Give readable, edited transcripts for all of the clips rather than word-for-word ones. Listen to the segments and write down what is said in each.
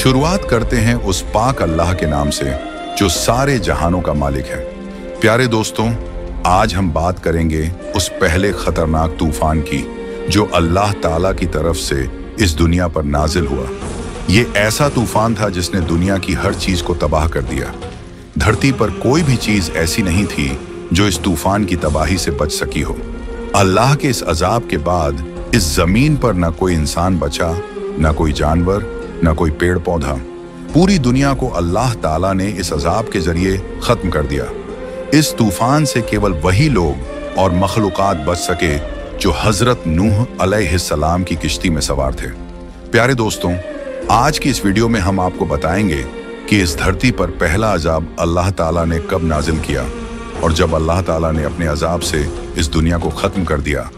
शुरुआत करते हैं उस पाक अल्लाह के नाम से जो सारे जहानों का मालिक है। प्यारे दोस्तों, आज हम बात करेंगे उस पहले खतरनाक तूफान की जो अल्लाह ताला की तरफ से इस दुनिया पर नाजिल हुआ। ये ऐसा तूफान था जिसने दुनिया की हर चीज को तबाह कर दिया। धरती पर कोई भी चीज ऐसी नहीं थी जो इस तूफान की तबाही से बच सकी हो। अल्लाह के इस अजाब के बाद इस जमीन पर न कोई इंसान बचा, न कोई जानवर, न कोई पेड़ पौधा। पूरी दुनिया को अल्लाह ताला ने इस अजाब के जरिए खत्म कर दिया। इस तूफान से केवल वही लोग और मखलूकात बच सके जो हजरत नूह अलैहिस्सलाम की किश्ती में सवार थे। प्यारे दोस्तों, आज की इस वीडियो में हम आपको बताएंगे कि इस धरती पर पहला अजाब अल्लाह ताला ने कब नाजिल किया, और जब अल्लाह ताला ने अपने अजाब से इस दुनिया को खत्म कर दिया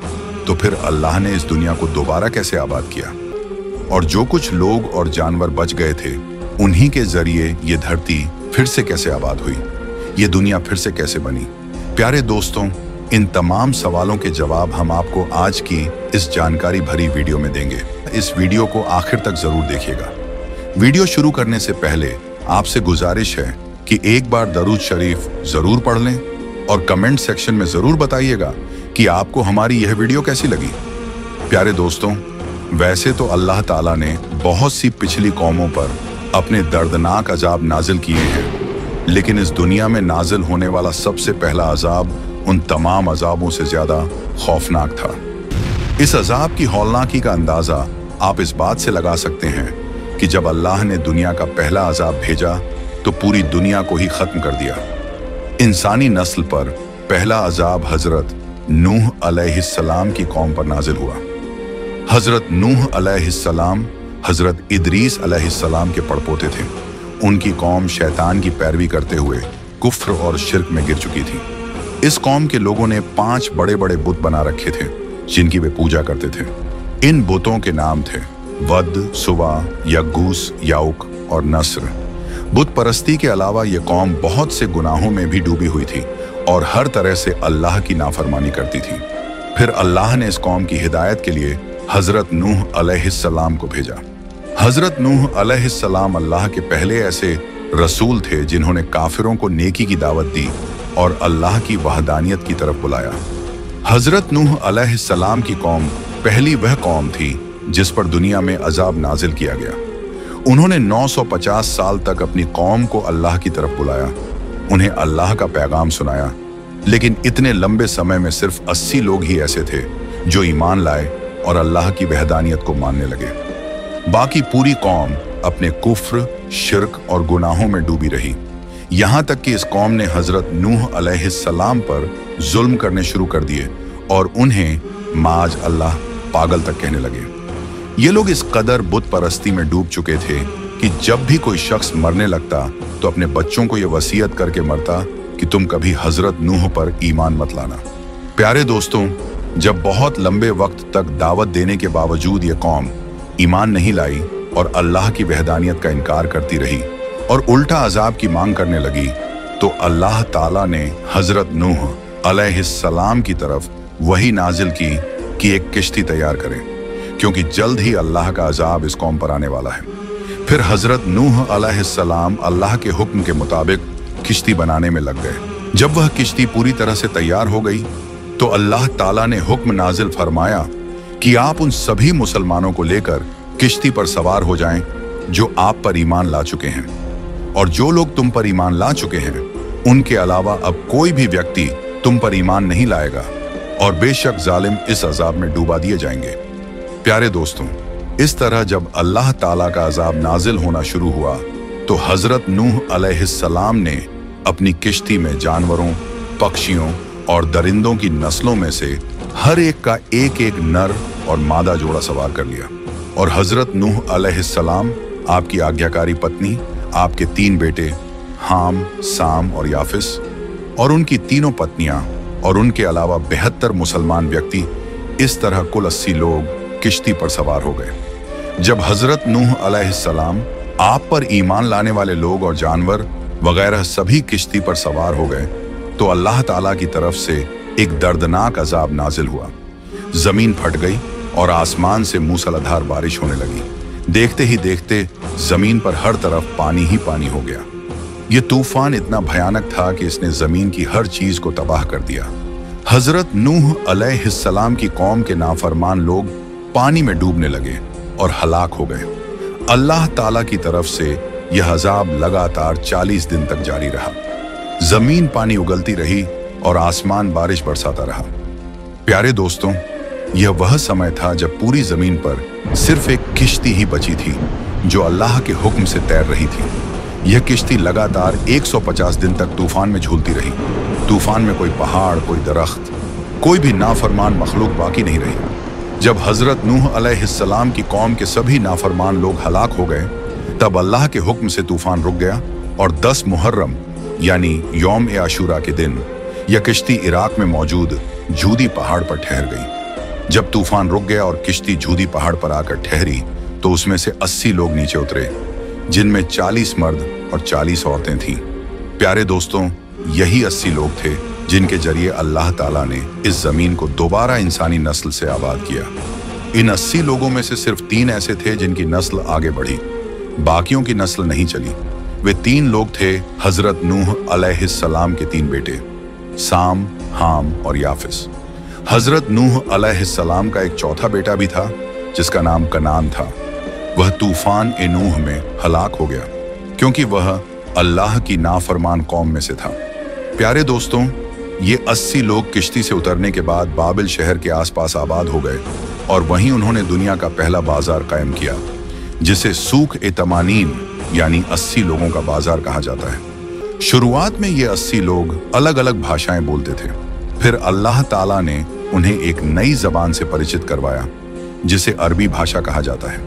तो फिर अल्लाह ने इस दुनिया को दोबारा कैसे आबाद किया, और जो कुछ लोग और जानवर बच गए थे उन्हीं के जरिए ये धरती फिर से कैसे आबाद हुई, ये दुनिया फिर से कैसे बनी। प्यारे दोस्तों, इन तमाम सवालों के जवाब हम आपको आज की इस जानकारी भरी वीडियो में देंगे। इस वीडियो को आखिर तक जरूर देखिएगा। वीडियो शुरू करने से पहले आपसे गुजारिश है कि एक बार दरूद शरीफ जरूर पढ़ लें और कमेंट सेक्शन में जरूर बताइएगा कि आपको हमारी यह वीडियो कैसी लगी। प्यारे दोस्तों, वैसे तो अल्लाह ताला ने बहुत सी पिछली कौमों पर अपने दर्दनाक अजाब नाजिल किए हैं, लेकिन इस दुनिया में नाजिल होने वाला सबसे पहला अजाब उन तमाम अजाबों से ज्यादा खौफनाक था। इस अजाब की हौलनाकी का अंदाजा आप इस बात से लगा सकते हैं कि जब अल्लाह ने दुनिया का पहला अजाब भेजा तो पूरी दुनिया को ही खत्म कर दिया। इंसानी नस्ल पर पहला अजाब हजरत नूह अलैहिस्सलाम की कौम पर नाजिल हुआ। हजरत नूह अलैहिस्सलाम हजरत इदरीस अलैहिस्सलाम के पड़पोते थे। उनकी कौम शैतान की पैरवी करते हुए कुफ्र और शिर्क में गिर चुकी थी। इस कौम के लोगों ने 5 बड़े बड़े बुत बना रखे थे जिनकी वे पूजा करते थे। इन बुतों के नाम थे वद, सुवा, यगूस, याउक और नस्र। बुत परस्ती के अलावा ये कौम बहुत से गुनाहों में भी डूबी हुई थी और हर तरह से अल्लाह की नाफरमानी करती थी। फिर अल्लाह ने इस कौम की हिदायत के लिए हजरत नूह अलैहिस्सलाम को भेजा। हजरत नूह अलैहिस्सलाम अल्लाह के पहले ऐसे रसूल थे जिन्होंने काफिरों को नेकी की दावत दी और अल्लाह की वहदानियत की तरफ बुलाया। हजरत नूह अलैहिस्सलाम की कौम पहली वह कौम थी जिस पर दुनिया में अजाब नाजिल किया गया। उन्होंने 950 साल तक अपनी कौम को अल्लाह की तरफ बुलाया, उन्हें अल्लाह का पैगाम सुनाया, लेकिन इतने लंबे समय में सिर्फ 80 लोग ही ऐसे थे जो ईमान लाए और अल्लाह की वहदानियत को मानने लगे। बाकी पूरी कौम अपने कुफ्र, शिर्क और गुनाहों में डूबी रही। यहाँ तक कि इस कौम ने हजरत नूह अलैहिस्सलाम पर जुल्म करने शुरू कर दिए और उन्हें माज अल्लाह पागल तक कहने लगे। ये लोग इस कदर बुत परस्ती में डूब चुके थे कि जब भी कोई शख्स मरने लगता तो अपने बच्चों को यह वसीयत करके मरता कि तुम कभी हजरत नूह पर ईमान मत लाना। प्यारे दोस्तों, जब बहुत लंबे वक्त तक दावत देने के बावजूद ये कौम ईमान नहीं लाई और अल्लाह की वहदानियत का इनकार करती रही और उल्टा अजाब की मांग करने लगी, तो अल्लाह ताला ने हजरत नूह अलैहिस्सलाम की तरफ वही नाजिल की कि एक किश्ती तैयार करें, क्योंकि जल्द ही अल्लाह का अजाब इस कौम पर आने वाला है। फिर हजरत नूह अलैहिस्सलाम अल्लाह के हुक्म के मुताबिक किश्ती बनाने में लग गए। जब वह किश्ती पूरी तरह से तैयार हो गई तो अल्लाह ताला ने हुक्म नाजिल फरमाया कि आप उन सभी मुसलमानों को लेकर किश्ती पर सवार हो जाएं जो आप पर ईमान ला चुके हैं, और जो लोग तुम पर ईमान ला चुके हैं उनके अलावा अब कोई भी व्यक्ति तुम पर ईमान नहीं लाएगा, और बेशक जालिम इस अजाब में डूबा दिए जाएंगे। प्यारे दोस्तों, इस तरह जब अल्लाह ताला का अजाब नाजिल होना शुरू हुआ तो हजरत नूह अलैहिस्सलाम ने अपनी किश्ती में जानवरों, पक्षियों और दरिंदों की नस्लों में से हर एक का एक एक नर और मादा जोड़ा सवार कर लिया, और हजरत नूह अलैहिस्सलाम, आपकी आज्ञाकारी पत्नी, आपके 3 बेटे हाम, साम और याफिस, और उनकी 3 पत्नियां और उनके अलावा 72 मुसलमान व्यक्ति, इस तरह कुल 80 लोग किश्ती पर सवार हो गए। जब हजरत नूह अलैहिस्सलाम, आप पर ईमान लाने वाले लोग और जानवर वगैरह सभी किश्ती पर सवार हो गए तो अल्लाह ताला की तरफ से एक दर्दनाक अजाब नाजिल हुआ। जमीन फट गई और आसमान से मूसलाधार बारिश होने लगी। देखते ही देखते जमीन पर हर तरफ पानी ही पानी हो गया। ये तूफान इतना भयानक था कि इसने जमीन की हर चीज को तबाह कर दिया। हजरत नूह अलैहिस्सलाम की कौम के नाफरमान लोग पानी में डूबने लगे और हलाक हो गए। अल्लाह ताला की तरफ से यह अजाब लगातार 40 दिन तक जारी रहा। जमीन पानी उगलती रही और आसमान बारिश बरसाता रहा। प्यारे दोस्तों, यह वह समय था जब पूरी जमीन पर सिर्फ एक किश्ती ही बची थी जो अल्लाह के हुक्म से तैर रही थी। यह किश्ती लगातार 150 दिन तक तूफान में झूलती रही। तूफान में कोई पहाड़, कोई दरख्त, कोई भी नाफरमान मखलूक बाकी नहीं रही। जब हजरत नूह अलैहिस्सलाम की कौम के सभी नाफरमान लोग हलाक हो गए, तब अल्लाह के हुक्म से तूफान रुक गया और 10 मुहर्रम यानी यौम ए आशूरा के दिन यह किश्ती इराक में मौजूद जूदी पहाड़ पर ठहर गई। जब तूफान रुक गया और किश्ती जूदी पहाड़ पर आकर ठहरी तो उसमें से 80 लोग नीचे उतरे, जिनमें 40 मर्द और 40 औरतें थीं। प्यारे दोस्तों, यही 80 लोग थे जिनके जरिए अल्लाह ताला ने इस जमीन को दोबारा इंसानी नस्ल से आबाद किया। इन 80 लोगों में से सिर्फ 3 ऐसे थे जिनकी नस्ल आगे बढ़ी, बाकियों की नस्ल नहीं चली। वे 3 लोग थे हजरत नूह अलैहिस्सलाम के 3 बेटे, साम, हाम और याफिस। हजरत नूह अलैहिस्सलाम का एक चौथा बेटा भी था जिसका नाम कनान था। वह तूफान ए नूह में हलाक हो गया क्योंकि वह अल्लाह की नाफरमान कौम में से था। प्यारे दोस्तों, ये 80 लोग किश्ती से उतरने के बाद बाबिल शहर के आसपास आबाद हो गए और वहीं उन्होंने दुनिया का पहला बाजार कायम किया जिसे सूख ए तमानीन यानी 80 लोगों का बाजार कहा जाता है। शुरुआत में ये 80 लोग अलग अलग भाषाएं बोलते थे। फिर अल्लाह ताला ने उन्हें एक नई जबान से परिचित करवाया जिसे अरबी भाषा कहा जाता है।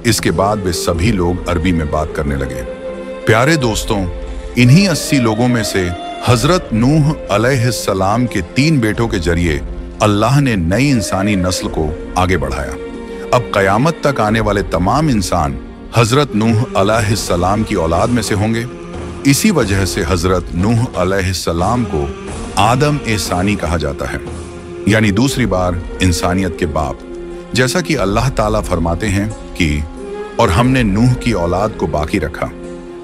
इसके बाद वे सभी लोग अरबी में बात करने लगे। प्यारे दोस्तों, इन्हीं 80 लोगों में से हजरत नूह अलैहिस्सलाम के 3 बेटों के जरिए अल्लाह ने नई इंसानी नस्ल को आगे बढ़ाया। अब कयामत तक आने वाले तमाम इंसान हजरत नूह अलैहिस्सलाम की औलाद में से होंगे। इसी वजह से हजरत नूह अलैहिस्सलाम को आदम ए सानी कहा जाता है, यानी दूसरी बार इंसानियत के बाप। जैसा कि अल्लाह ताला फरमाते हैं कि और हमने नूह की औलाद को बाकी रखा।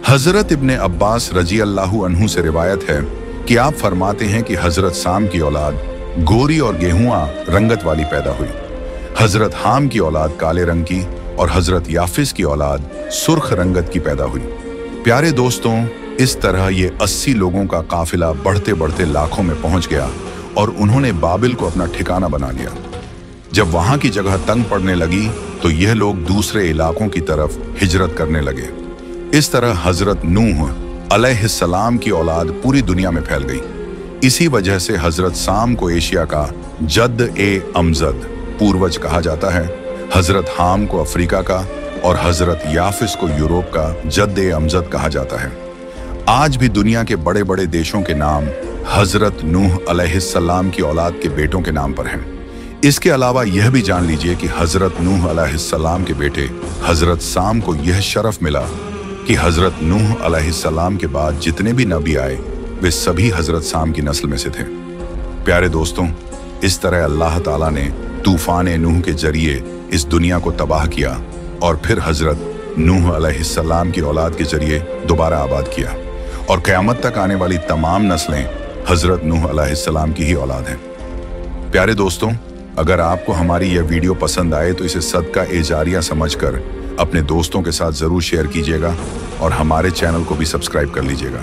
हजरत इब्ने अब्बास रजी अल्लाहु अन्हु से रिवायत है कि आप फरमाते हैं कि हजरत साम की औलाद गोरी और गेहुआ रंगत वाली पैदा हुई, हजरत हाम की औलाद काले रंग की और हजरत याफिस की औलाद सुर्ख रंगत की पैदा हुई। प्यारे दोस्तों, इस तरह ये 80 लोगों का काफिला बढ़ते बढ़ते लाखों में पहुंच गया और उन्होंने बाबिल को अपना ठिकाना बना लिया। जब वहां की जगह तंग पड़ने लगी तो यह लोग दूसरे इलाकों की तरफ हिजरत करने लगे। इस तरह हजरत नूह अलैहिस्सलाम की औलाद पूरी दुनिया में फैल गई। इसी वजह से हजरत साम को एशिया का जद ए अमजद पूर्वज कहा जाता है, हजरत हाम को अफ्रीका का और हजरत याफिस को यूरोप का जद ए अमजद कहा जाता है। आज भी दुनिया के बड़े बड़े देशों के नाम हजरत नूह अलैहिस्सलाम की औलाद के बेटों के नाम पर हैं। इसके अलावा यह भी जान लीजिए कि हजरत नूह अलैहिस्सलाम के बेटे हजरत साम को यह शरफ मिला कि हजरत नूह अलैहिस्सलाम के बाद जितने भी नबी आए वे सभी हजरत साम की नस्ल में से थे। प्यारे दोस्तों, इस तरह अल्लाह ताला ने तूफान नूह के जरिए इस दुनिया को तबाह किया और फिर हजरत नूह अलैहिस्सलाम की औलाद के जरिए दोबारा आबाद किया और क़यामत तक आने वाली तमाम नस्लें हजरत नूह अलैहिस्सलाम की ही औलाद हैं। प्यारे दोस्तों, अगर आपको हमारी यह वीडियो पसंद आए तो इसे सदका ए जारिया समझकर अपने दोस्तों के साथ ज़रूर शेयर कीजिएगा और हमारे चैनल को भी सब्सक्राइब कर लीजिएगा।